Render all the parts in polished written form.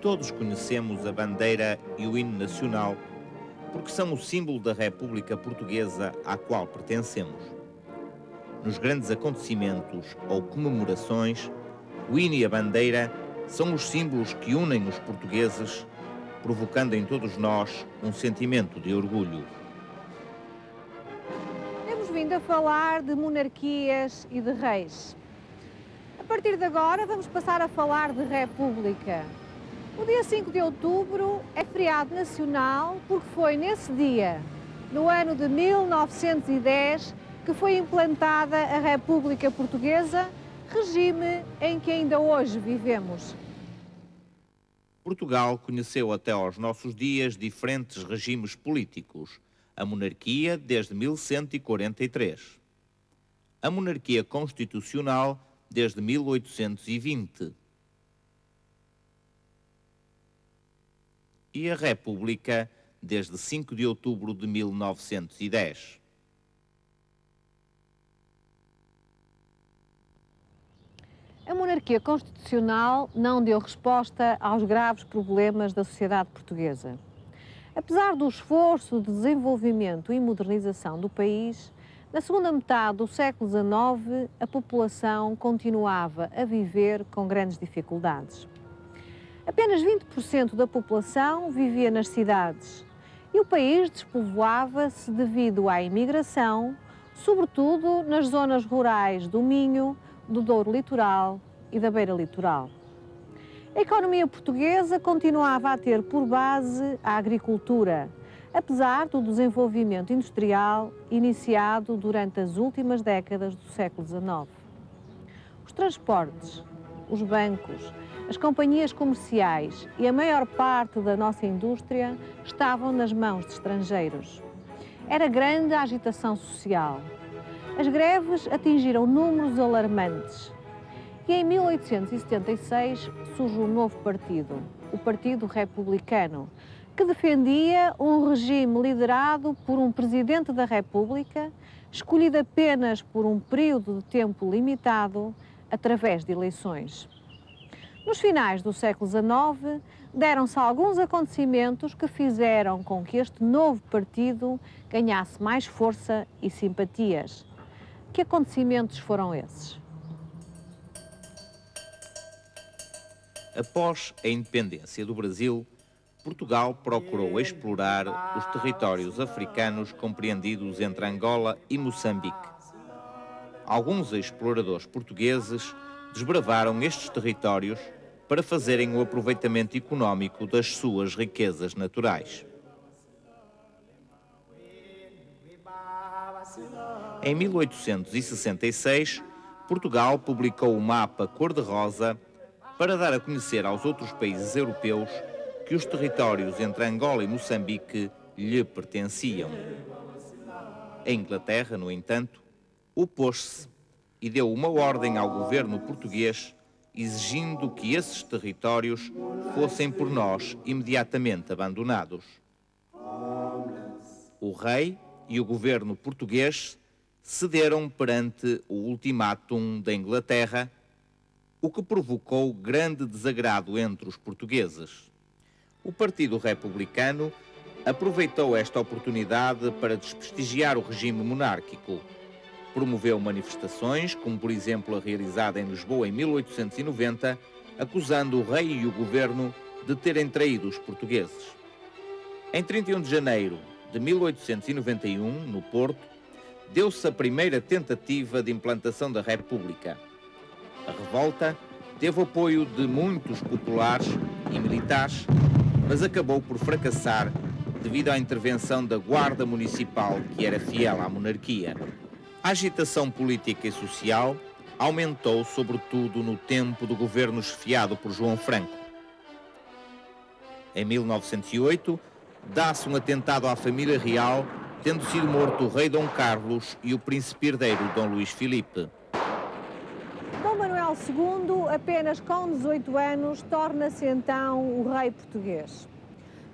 Todos conhecemos a bandeira e o hino nacional porque são o símbolo da República Portuguesa à qual pertencemos. Nos grandes acontecimentos ou comemorações, o hino e a bandeira são os símbolos que unem os portugueses, provocando em todos nós um sentimento de orgulho. Temos vindo a falar de monarquias e de reis. A partir de agora vamos passar a falar de república. O dia 5 de outubro é feriado nacional porque foi nesse dia, no ano de 1910, que foi implantada a República Portuguesa, regime em que ainda hoje vivemos. Portugal conheceu até aos nossos dias diferentes regimes políticos. A monarquia desde 1143. A monarquia constitucional desde 1820. E a República desde 5 de outubro de 1910. A monarquia constitucional não deu resposta aos graves problemas da sociedade portuguesa. Apesar do esforço de desenvolvimento e modernização do país, na segunda metade do século XIX, a população continuava a viver com grandes dificuldades. Apenas 20% da população vivia nas cidades e o país despovoava-se devido à imigração, sobretudo nas zonas rurais do Minho, do Douro Litoral e da Beira Litoral. A economia portuguesa continuava a ter por base a agricultura, apesar do desenvolvimento industrial iniciado durante as últimas décadas do século XIX. Os transportes, os bancos, as companhias comerciais e a maior parte da nossa indústria estavam nas mãos de estrangeiros. Era grande a agitação social. As greves atingiram números alarmantes. E em 1876 surge um novo partido, o Partido Republicano, que defendia um regime liderado por um Presidente da República, escolhido apenas por um período de tempo limitado, através de eleições. Nos finais do século XIX, deram-se alguns acontecimentos que fizeram com que este novo partido ganhasse mais força e simpatias. Que acontecimentos foram esses? Após a independência do Brasil, Portugal procurou explorar os territórios africanos compreendidos entre Angola e Moçambique. Alguns exploradores portugueses desbravaram estes territórios para fazerem o aproveitamento económico das suas riquezas naturais. Em 1866, Portugal publicou o mapa cor-de-rosa para dar a conhecer aos outros países europeus que os territórios entre Angola e Moçambique lhe pertenciam. A Inglaterra, no entanto, opôs-se e deu uma ordem ao governo português exigindo que esses territórios fossem por nós imediatamente abandonados. O rei e o governo português cederam perante o ultimátum da Inglaterra, o que provocou grande desagrado entre os portugueses. O Partido Republicano aproveitou esta oportunidade para desprestigiar o regime monárquico. Promoveu manifestações, como por exemplo a realizada em Lisboa em 1890, acusando o rei e o governo de terem traído os portugueses. Em 31 de janeiro de 1891, no Porto, deu-se a primeira tentativa de implantação da República. A revolta teve apoio de muitos populares e militares, mas acabou por fracassar devido à intervenção da Guarda Municipal, que era fiel à monarquia. A agitação política e social aumentou, sobretudo, no tempo do governo chefiado por João Franco. Em 1908, dá-se um atentado à família real, tendo sido morto o rei Dom Carlos e o príncipe herdeiro Dom Luís Filipe. Dom Manuel II, apenas com 18 anos, torna-se então o rei português.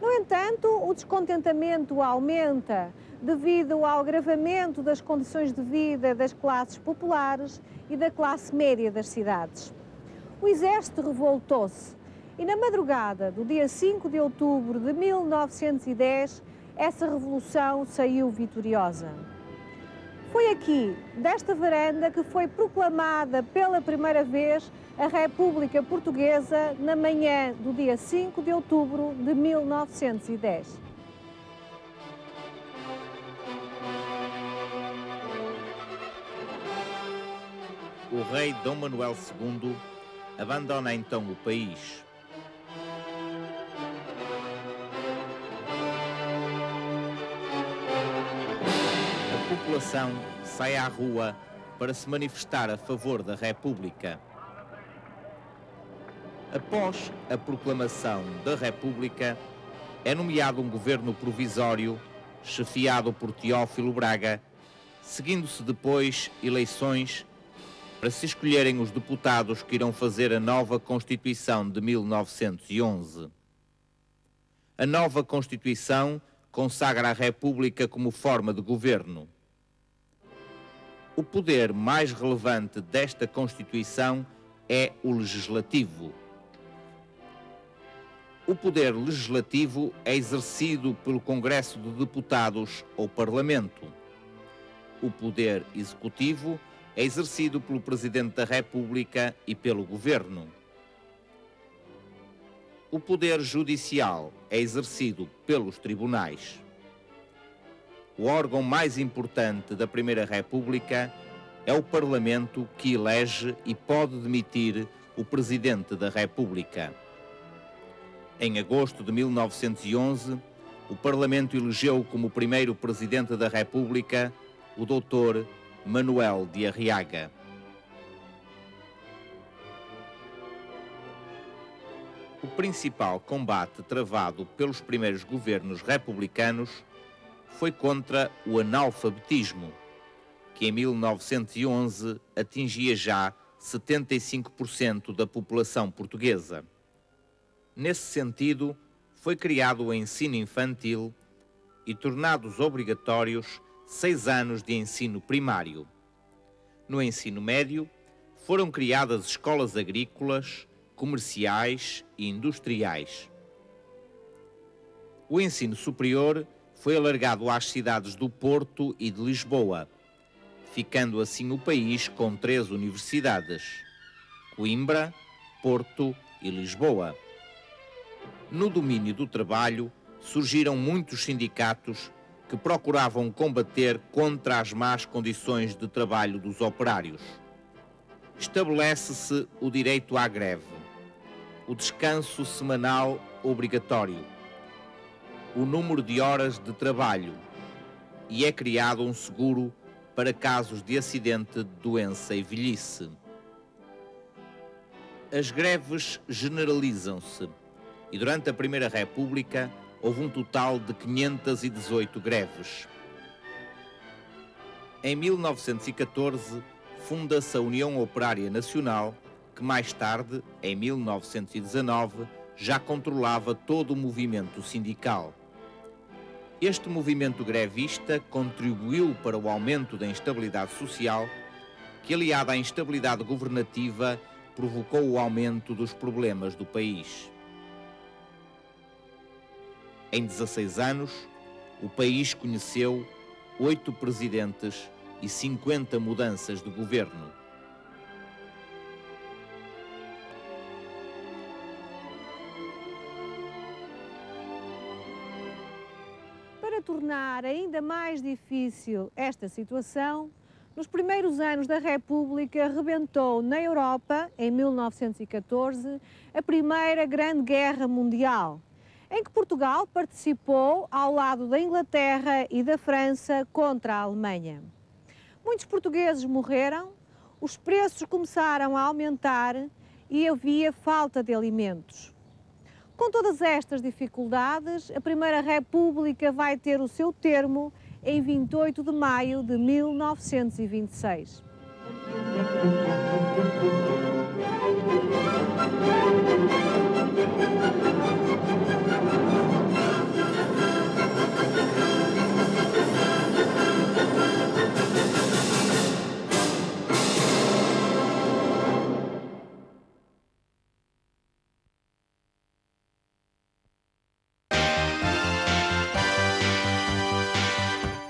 No entanto, o descontentamento aumenta devido ao agravamento das condições de vida das classes populares e da classe média das cidades. O exército revoltou-se E na madrugada do dia 5 de outubro de 1910, essa revolução saiu vitoriosa. Foi aqui, desta varanda, que foi proclamada pela primeira vez a República Portuguesa na manhã do dia 5 de outubro de 1910. O rei Dom Manuel II abandona então o país. A população sai à rua para se manifestar a favor da República. Após a proclamação da República, é nomeado um governo provisório, chefiado por Teófilo Braga, seguindo-se depois eleições para se escolherem os deputados que irão fazer a nova Constituição de 1911. A nova Constituição consagra a República como forma de governo. O poder mais relevante desta Constituição é o legislativo. O poder legislativo é exercido pelo Congresso de Deputados ou Parlamento. O poder executivo é exercido pelo Presidente da República e pelo Governo. O poder judicial é exercido pelos tribunais. O órgão mais importante da Primeira República é o Parlamento, que elege e pode demitir o Presidente da República. Em agosto de 1911, o Parlamento elegeu como primeiro Presidente da República o Dr. Manuel de Arriaga. O principal combate travado pelos primeiros governos republicanos foi contra o analfabetismo, que em 1911 atingia já 75% da população portuguesa. Nesse sentido, foi criado o ensino infantil e tornados obrigatórios 6 anos de ensino primário. No ensino médio, foram criadas escolas agrícolas, comerciais e industriais. O ensino superior foi alargado às cidades do Porto e de Lisboa, ficando assim o país com 3 universidades: Coimbra, Porto e Lisboa. No domínio do trabalho, surgiram muitos sindicatos que procuravam combater contra as más condições de trabalho dos operários. Estabelece-se o direito à greve, o descanso semanal obrigatório, o número de horas de trabalho e é criado um seguro para casos de acidente, doença e velhice. As greves generalizam-se e durante a Primeira República houve um total de 518 greves. Em 1914, funda-se a União Operária Nacional, que mais tarde, em 1919, já controlava todo o movimento sindical. Este movimento grevista contribuiu para o aumento da instabilidade social, que, aliada à instabilidade governativa, provocou o aumento dos problemas do país. Em 16 anos, o país conheceu 8 presidentes e 50 mudanças de governo. Para tornar ainda mais difícil esta situação, nos primeiros anos da República rebentou na Europa, em 1914, a Primeira Grande Guerra Mundial, em que Portugal participou ao lado da Inglaterra e da França contra a Alemanha. Muitos portugueses morreram, os preços começaram a aumentar e havia falta de alimentos. Com todas estas dificuldades, a Primeira República vai ter o seu termo em 28 de maio de 1926.